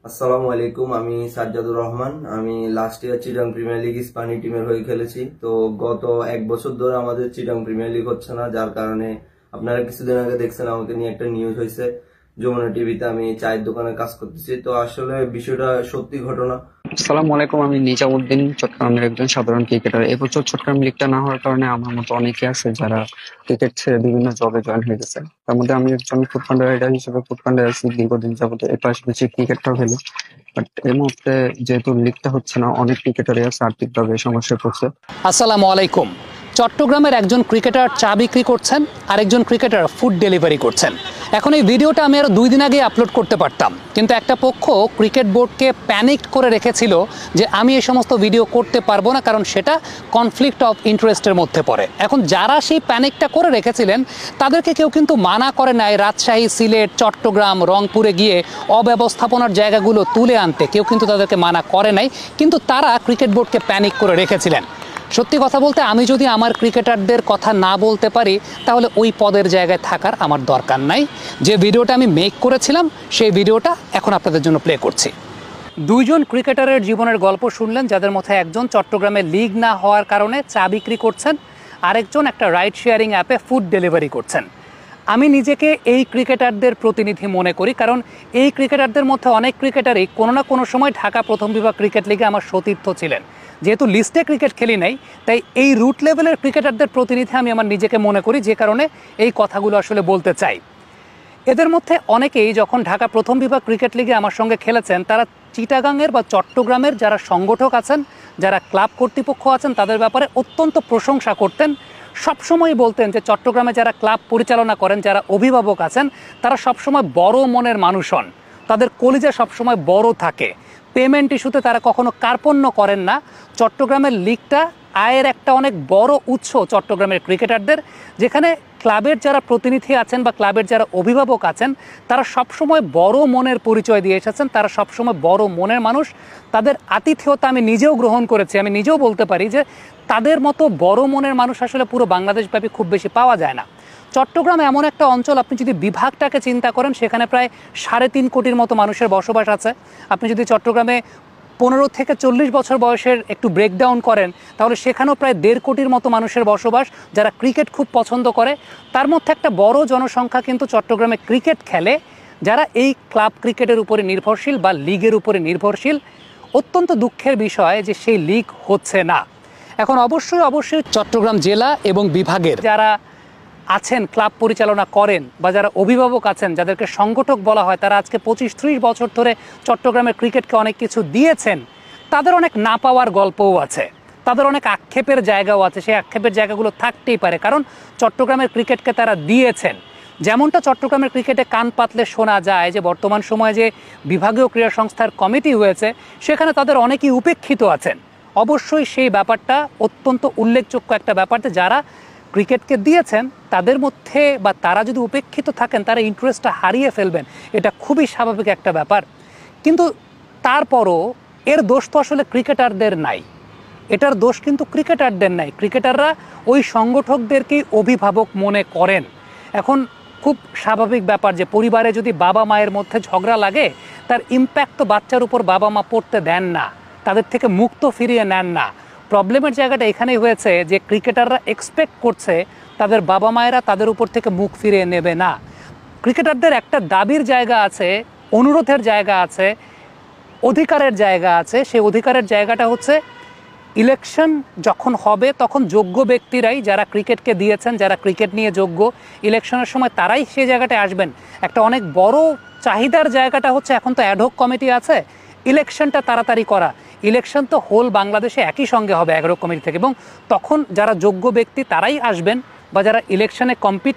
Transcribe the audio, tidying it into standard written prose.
আসসালামু আলাইকুম। আমি সাজ্জাদুর রহমান। আমি last year Chittagong premier league Ispahani টিমের হয়ে খেলেছি। তো গত এক বছর ধরে আমাদের চিটাং প্রিমিয়ার লিগ হচ্ছে না, যার কারণে আপনারা কিছুদিন আগে দেখছেন আমাকে নিয়ে একটা নিউজ হয়েছে। যমুনা টিভিতে আমি চায়ের দোকানে কাজ করতেছি। তো আসলে বিষয়টা সত্যি ঘটনা। আসসালামু আলাইকুম, আমি নিজামুদ্দিন, চট্টগ্রামের একজন সাধারণ ক্রিকেটার। এবছর চট্টগ্রাম লিগটা না হওয়ার কারণে আমার মতো অনেকে আছে যারা ক্রিকেট ছেড়ে বিভিন্ন জবে জয়েন হয়ে গেছে। তার মধ্যে আমি একজন ফুটবল রাইডার হিসেবে ফুটবলে আছি দীর্ঘদিন যাবত। এর পাশাপাশি ক্রিকেটটাও খেলি। বাট এই মুহূর্তে যেহেতু লিগটা হচ্ছে না, অনেক ক্রিকেটারই আছে আর্থিকভাবে সমস্যায় পড়ছে। আসসালামু আলাইকুম। চট্টগ্রামের একজন ক্রিকেটার চা বিক্রি করছেন, আরেকজন ক্রিকেটার ফুড ডেলিভারি করছেন। এখন এই ভিডিওটা আমি আরও 2 দিন আগে আপলোড করতে পারতাম, কিন্তু একটা পক্ষ ক্রিকেট বোর্ডকে প্যানিক করে রেখেছিল যে আমি এই সমস্ত ভিডিও করতে পারবো না, কারণ সেটা কনফ্লিক্ট অফ ইন্টারেস্টের মধ্যে পড়ে। এখন যারা সেই প্যানিকটা করে রেখেছিলেন তাদেরকে কেউ কিন্তু মানা করে নাই রাজশাহী, সিলেট, চট্টগ্রাম, রংপুরে গিয়ে অব্যবস্থাপনার জায়গাগুলো তুলে আনতে। কেউ কিন্তু তাদেরকে মানা করে নাই, কিন্তু তারা ক্রিকেট বোর্ডকে প্যানিক করে রেখেছিলেন। সত্যি কথা বলতে, আমি যদি আমার ক্রিকেটারদের কথা না বলতে পারি তাহলে ওই পদের জায়গায় থাকার আমার দরকার নাই। যে ভিডিওটা আমি মেক করেছিলাম সেই ভিডিওটা এখন আপনাদের জন্য প্লে করছি। 2 জন ক্রিকেটারের জীবনের গল্প শুনলেন, যাদের মধ্যে একজন চট্টগ্রামে লিগ না হওয়ার কারণে চা বিক্রি করছেন, আরেকজন একটা রাইড শেয়ারিং অ্যাপে ফুড ডেলিভারি করছেন। আমি নিজেকে এই ক্রিকেটারদের প্রতিনিধি মনে করি, কারণ এই ক্রিকেটারদের মধ্যে অনেক ক্রিকেটারই কোনো না কোনো সময় ঢাকা প্রথম বিভাগ ক্রিকেট লিগে আমার সতীর্থ ছিলেন। যেহেতু লিস্টে ক্রিকেট খেলি নাই, তাই এই রুট লেভেলের ক্রিকেটারদের প্রতিনিধি আমি আমার নিজেকে মনে করি, যে কারণে এই কথাগুলো আসলে বলতে চাই। এদের মধ্যে অনেকেই যখন ঢাকা প্রথম বিভাগ ক্রিকেট লিগে আমার সঙ্গে খেলেছেন, তারা চিটাগাংয়ের বা চট্টগ্রামের যারা সংগঠক আছেন, যারা ক্লাব কর্তৃপক্ষ আছেন, তাদের ব্যাপারে অত্যন্ত প্রশংসা করতেন। সবসময় বলতেন যে চট্টগ্রামে যারা ক্লাব পরিচালনা করেন, যারা অভিভাবক আছেন, তারা সবসময় বড় মনের মানুষ হন, তাদের কলিজা সবসময় বড় থাকে। পেমেন্ট ইস্যুতে তারা কখনো কার্পণ্য করেন না। চট্টগ্রামের লিগটা আয়ের একটা অনেক বড় উৎস চট্টগ্রামের ক্রিকেটারদের, যেখানে ক্লাবের যারা প্রতিনিধি আছেন বা ক্লাবের যারা অভিভাবক আছেন, তারা সবসময় বড় মনের পরিচয় দিয়ে এসেছেন। তারা সবসময় বড় মনের মানুষ। তাদের আতিথেয়তা আমি নিজেও গ্রহণ করেছি। আমি নিজেও বলতে পারি যে তাদের মতো বড় মনের মানুষ আসলে পুরো বাংলাদেশব্যাপী খুব বেশি পাওয়া যায় না। চট্টগ্রাম এমন একটা অঞ্চল, আপনি যদি বিভাগটাকে চিন্তা করেন, সেখানে প্রায় 3.5 কোটির মতো মানুষের বসবাস আছে। আপনি যদি চট্টগ্রামে 15 থেকে 40 বছর বয়সের একটু ব্রেকডাউন করেন, তাহলে সেখানেও প্রায় 1.5 কোটির মতো মানুষের বসবাস, যারা ক্রিকেট খুব পছন্দ করে। তার মধ্যে একটা বড় জনসংখ্যা কিন্তু চট্টগ্রামে ক্রিকেট খেলে, যারা এই ক্লাব ক্রিকেটের উপরে নির্ভরশীল বা লিগের উপরে নির্ভরশীল। অত্যন্ত দুঃখের বিষয় যে সেই লিগ হচ্ছে না। এখন অবশ্যই চট্টগ্রাম জেলা এবং বিভাগের যারা আছেন, ক্লাব পরিচালনা করেন, বা যারা অভিভাবক আছেন, যাদেরকে সংগঠক বলা হয়, তারা আজকে 25-30 বছর ধরে চট্টগ্রামের ক্রিকেটকে অনেক কিছু দিয়েছেন। তাদের অনেক না পাওয়ার গল্পও আছে, তাদের অনেক আক্ষেপের জায়গাও আছে। সেই আক্ষেপের জায়গাগুলো থাকতেই পারে, কারণ চট্টগ্রামের ক্রিকেটকে তারা দিয়েছেন। যেমনটা চট্টগ্রামের ক্রিকেটে কান পাতলে শোনা যায় যে বর্তমান সময়ে যে বিভাগীয় ক্রীড়া সংস্থার কমিটি হয়েছে, সেখানে তাদের অনেকেই উপেক্ষিত আছেন। অবশ্যই সেই ব্যাপারটা অত্যন্ত উল্লেখযোগ্য একটা ব্যাপার, যে যারা ক্রিকেটকে দিয়েছেন তাদের মধ্যে বা তারা যদি উপেক্ষিত থাকেন, তারা ইন্টারেস্টটা হারিয়ে ফেলবেন। এটা খুবই স্বাভাবিক একটা ব্যাপার। কিন্তু তারপরও এর দোষ তো আসলে ক্রিকেটারদের নাই, এটার দোষ কিন্তু ক্রিকেটারদের নাই। ক্রিকেটাররা ওই সংগঠকদেরকেই অভিভাবক মনে করেন। এখন খুব স্বাভাবিক ব্যাপার যে পরিবারে যদি বাবা মায়ের মধ্যে ঝগড়া লাগে, তার ইম্প্যাক্ট তো বাচ্চার উপর বাবা মা পড়তে দেন না, তাদের থেকে মুক্ত ফিরিয়ে নেন না। প্রবলেমের জায়গাটা এখানেই হয়েছে যে ক্রিকেটাররা এক্সপেক্ট করছে তাদের বাবা মায়েরা তাদের উপর থেকে মুখ ফিরিয়ে নেবে না। ক্রিকেটারদের একটা দাবির জায়গা আছে, অনুরোধের জায়গা আছে, অধিকারের জায়গা আছে। সেই অধিকারের জায়গাটা হচ্ছে ইলেকশন যখন হবে তখন যোগ্য ব্যক্তিরাই, যারা ক্রিকেটকে দিয়েছেন, যারা ক্রিকেট নিয়ে যোগ্য, ইলেকশনের সময় তারাই সেই জায়গাটায় আসবেন। একটা অনেক বড় চাহিদার জায়গাটা হচ্ছে এখন তো অ্যাডহক কমিটি আছে, ইলেকশনটা তাড়াতাড়ি করা। ইলেকশন তো হোল বাংলাদেশে একই সঙ্গে হবে অ্যাডহক কমিটি থেকে, এবং তখন যারা যোগ্য ব্যক্তি তারাই আসবেন, বা যারা ইলেকশনে কম্পিট